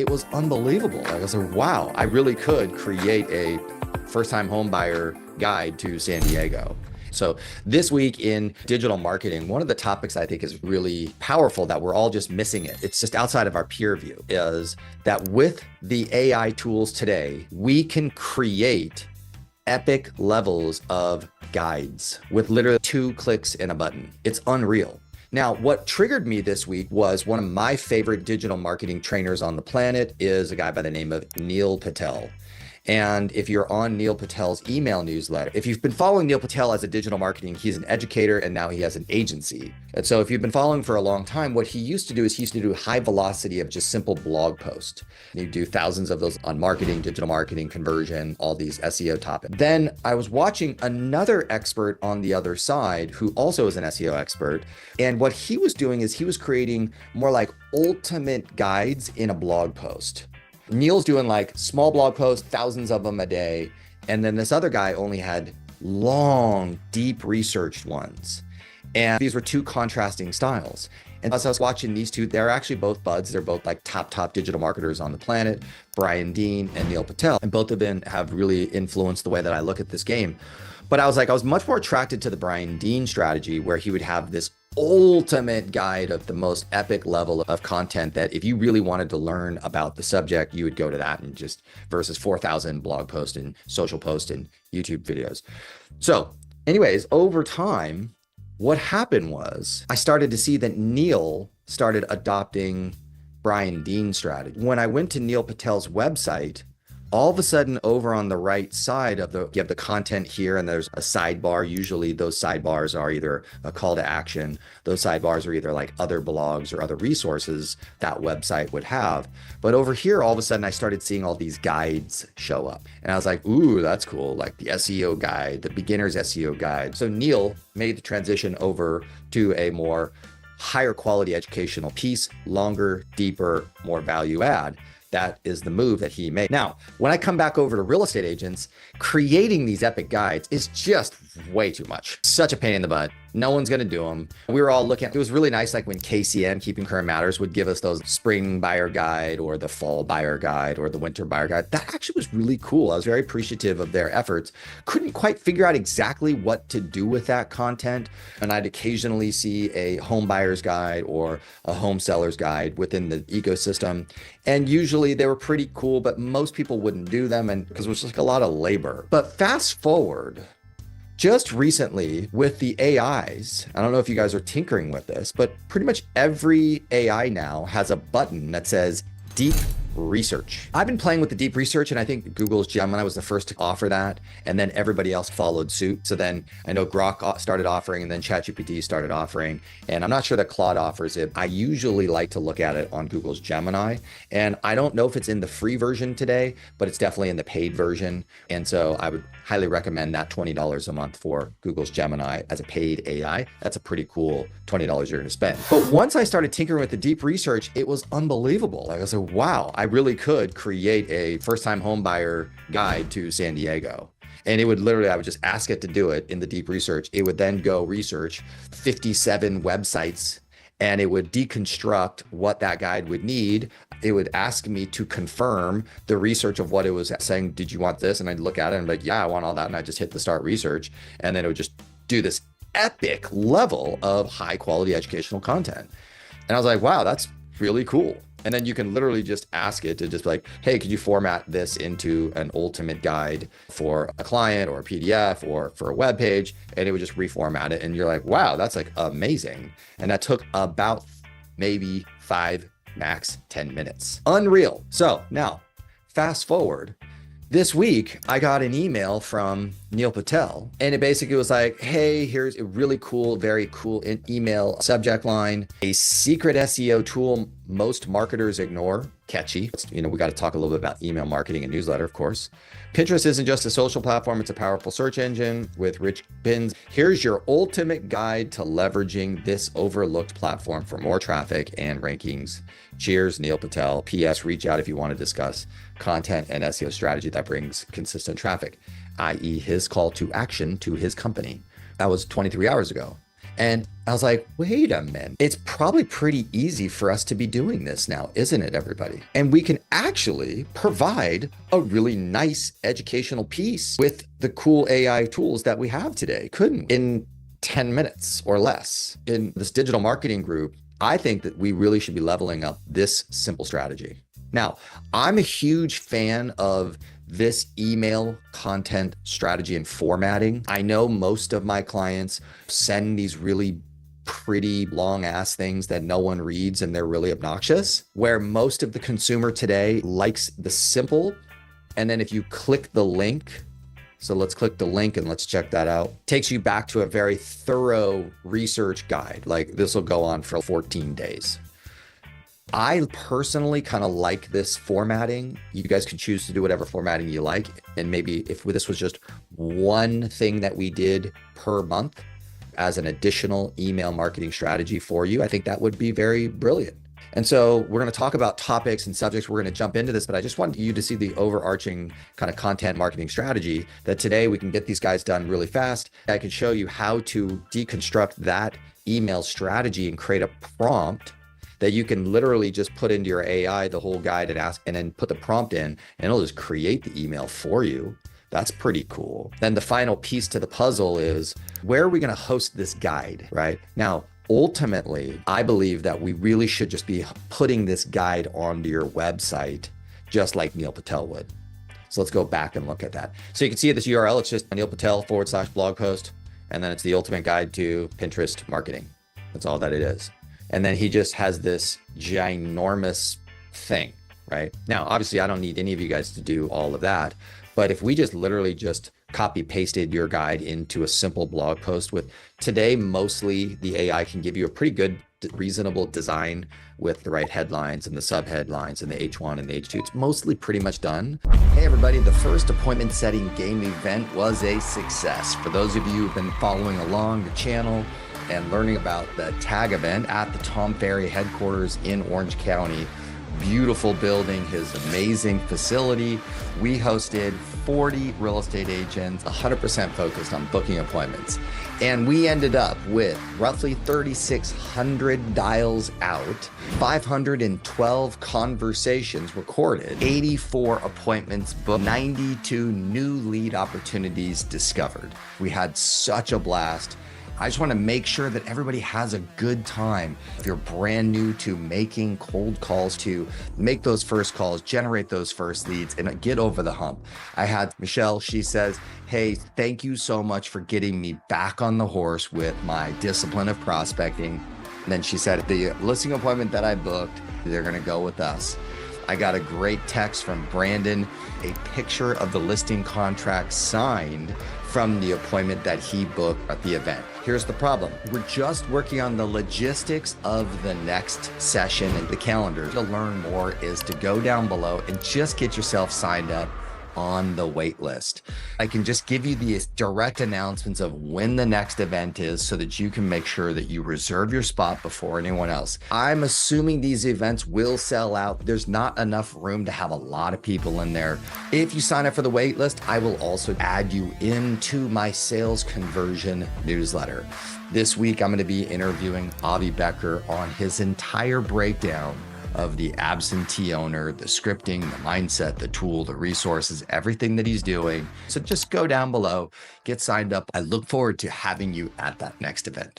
It was unbelievable. Like I was like, wow, I really could create a first-time home buyer guide to San Diego. So this week in digital marketing, one of the topics I think is really powerful that we're all just missing it. It's just outside of our peer view is that with the AI tools today, we can create epic levels of guides with literally 2 clicks and a button. It's unreal. Now, what triggered me this week was one of my favorite digital marketing trainers on the planet is a guy by the name of Neil Patel. And if you're on Neil Patel's email newsletter, if you've been following Neil Patel as a digital marketing, he's an educator and now he has an agency. And so if you've been following for a long time, what he used to do is he used to do high velocity of just simple blog posts. He'd do thousands of those on marketing, digital marketing, conversion, all these SEO topics. Then I was watching another expert on the other side who also is an SEO expert. And what he was doing is he was creating more like ultimate guides in a blog post. Neil's doing like small blog posts, thousands of them a day. And then this other guy only had long, deep researched ones. And these were 2 contrasting styles. And as I was watching these 2, they're actually both buds. They're both like top digital marketers on the planet, Brian Dean and Neil Patel. And both of them have really influenced the way that I look at this game. But I was much more attracted to the Brian Dean strategy where he would have this ultimate guide of the most epic level of content that if you really wanted to learn about the subject, you would go to that and just versus 4,000 blog posts and social posts and YouTube videos. So anyways, over time, what happened was I started to see that Neil started adopting Brian Dean's strategy. When I went to Neil Patel's website, all of a sudden over on the right side of you have the content here and there's a sidebar. Usually those sidebars are either a call to action. Those sidebars are either like other blogs or other resources that website would have. But over here, all of a sudden I started seeing all these guides show up and I was like, ooh, that's cool. Like the SEO guide, the beginner's SEO guide. So Neil made the transition over to a more higher quality educational piece, longer, deeper, more value add. That is the move that he made. Now, when I come back over to real estate agents, creating these epic guides is just way too much. Such a pain in the butt. No one's going to do them. We were all looking at, it was really nice. Like when KCM, Keeping Current Matters, would give us those spring buyer guide or the fall buyer guide or the winter buyer guide. That actually was really cool. I was very appreciative of their efforts. Couldn't quite figure out exactly what to do with that content. And I'd occasionally see a home buyer's guide or a home seller's guide within the ecosystem. And usually they were pretty cool, but most people wouldn't do them and because it was just like a lot of labor. But fast forward, just recently with the AIs, I don't know if you guys are tinkering with this, but pretty much every AI now has a button that says deep research. I've been playing with the deep research and I think Google's Gemini was the first to offer that. And then everybody else followed suit. So then I know Grok started offering and then ChatGPT started offering. And I'm not sure that Claude offers it. I usually like to look at it on Google's Gemini. And I don't know if it's in the free version today, but it's definitely in the paid version. And so I would highly recommend that $20 a month for Google's Gemini as a paid AI. That's a pretty cool $20 you're going to spend. But once I started tinkering with the deep research, it was unbelievable. Like I said, wow, I really could create a first-time home buyer guide to San Diego. And it would literally, I would just ask it to do it in the deep research. It would then go research 57 websites and it would deconstruct what that guide would need. It would ask me to confirm the research of what it was saying. Did you want this? And I'd look at it and be like, yeah, I want all that. And I just hit the start research. And then it would just do this epic level of high quality educational content. And I was like, wow, that's really cool. And then you can literally just ask it to just be like, hey, could you format this into an ultimate guide for a client or a PDF or for a web page? And it would just reformat it. And you're like, wow, that's like amazing. And that took about maybe 5, max 10 minutes. Unreal. So now fast forward. This week, I got an email from Neil Patel, and it basically was like, hey, here's a really cool, very cool email subject line, a secret SEO tool most marketers ignore, Catchy. We got to talk a little bit about email marketing and newsletter, of course. Pinterest isn't just a social platform, it's a powerful search engine with rich pins. Here's your ultimate guide to leveraging this overlooked platform for more traffic and rankings. Cheers, Neil Patel. P.S. Reach out if you want to discuss content and SEO strategy that brings consistent traffic, i.e. his call to action to his company. That was 23 hours ago. And I was like, wait a minute, it's probably pretty easy for us to be doing this now, isn't it, everybody? And we can actually provide a really nice educational piece with the cool AI tools that we have today, couldn't we? In 10 minutes or less. In this digital marketing group, I think that we really should be leveling up this simple strategy. Now, I'm a huge fan of this email content strategy and formatting. I know most of my clients send these really pretty long ass things that no one reads and they're really obnoxious, where most of the consumer today likes the simple. And then if you click the link, so let's click the link and let's check that out. Takes you back to a very thorough research guide. Like this will go on for 14 days. I personally kind of like this formatting. You guys can choose to do whatever formatting you like. And maybe if this was just one thing that we did per month as an additional email marketing strategy for you, I think that would be very brilliant. And so we're going to talk about topics and subjects. We're going to jump into this, but I just want you to see the overarching kind of content marketing strategy that today we can get these guys done really fast. I can show you how to deconstruct that email strategy and create a prompt that you can literally just put into your AI the whole guide and ask, and then put the prompt in, and it'll just create the email for you. That's pretty cool. Then the final piece to the puzzle is, where are we going to host this guide, right? Now, ultimately, I believe that we really should just be putting this guide onto your website, just like Neil Patel would. So let's go back and look at that. So you can see at this URL, it's just Neil Patel /blog post, and then it's the ultimate guide to Pinterest marketing. That's all that it is. And then he just has this ginormous thing, right? Now, obviously, I don't need any of you guys to do all of that. But if we just literally just copy pasted your guide into a simple blog post with today, mostly the AI can give you a pretty good, reasonable design with the right headlines and the subheadlines and the H1 and the H2. It's mostly pretty much done. Hey, everybody, the first appointment setting game event was a success. For those of you who've been following along the channel and learning about the tag event at the Tom Ferry headquarters in Orange County, beautiful building, his amazing facility. We hosted 40 real estate agents, 100% focused on booking appointments. And we ended up with roughly 3,600 dials out, 512 conversations recorded, 84 appointments booked, 92 new lead opportunities discovered. We had such a blast. I just want to make sure that everybody has a good time. If you're brand new to making cold calls, to make those first calls, generate those first leads, and get over the hump. I had Michelle, she says, hey, thank you so much for getting me back on the horse with my discipline of prospecting. And then she said, the listing appointment that I booked, they're going to go with us. I got a great text from Brandon, a picture of the listing contract signed from the appointment that he booked at the event. Here's the problem. We're just working on the logistics of the next session and the calendar. To learn more is to go down below and just get yourself signed up on the wait list. I can just give you the direct announcements of when the next event is so that you can make sure that you reserve your spot before anyone else. I'm assuming these events will sell out. There's not enough room to have a lot of people in there. If you sign up for the wait list, I will also add you into my sales conversion newsletter. This week, I'm going to be interviewing Avi Becker on his entire breakdown of the absentee owner, the scripting, the mindset, the tool, the resources, everything that he's doing. So just go down below, get signed up. I look forward to having you at that next event.